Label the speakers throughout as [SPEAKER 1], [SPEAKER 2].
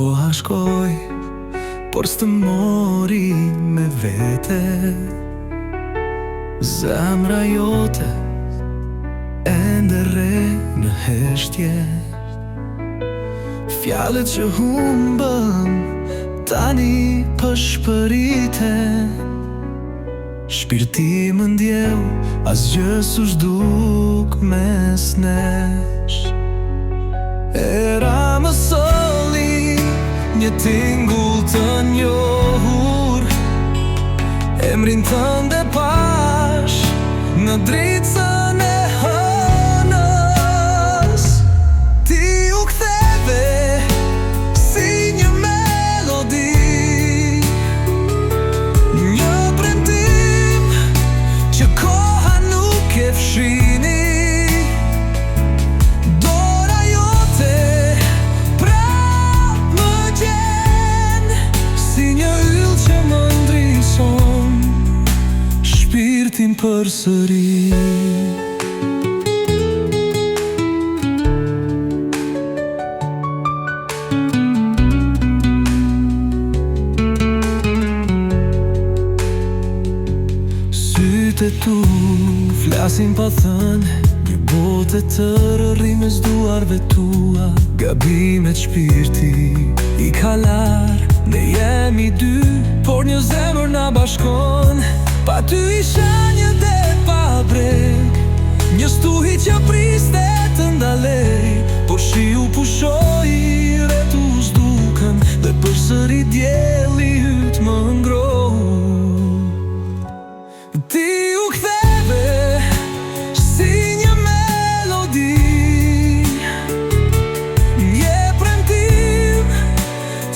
[SPEAKER 1] Koha shkoj, por s'të mori me vete. Zemra jote ende re në heshtje. Fjalët që humbëm tani pëshpëriten. Shpirti më ndjeu, asgjë s'u zhduk mes nesh. Era më solli një tingull të njohur, emrin tënde pash në dritësën e hënës. Ti u ktheve si një melodi, një premtim që koha nuk e fshini. Shpirtin përsëri. Sytë tu flasin pa thënë, një botë të rrëmes duarve tua. Gabimet shpirti i kalar, ne jemi dy, por një zemër na bashkon. Pa ty isha një det pa breg, një stuhi që priste të ndalej. Por shiu pushoi, retu s'duken, dhe përsëri dielli hyt më ngroh. Ti u ktheve si një melodi, një premtim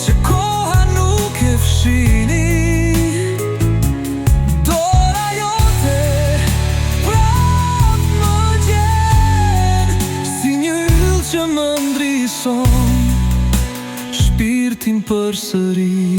[SPEAKER 1] që koha nuk e fshini. Që më ndrison shpirtin përsëri.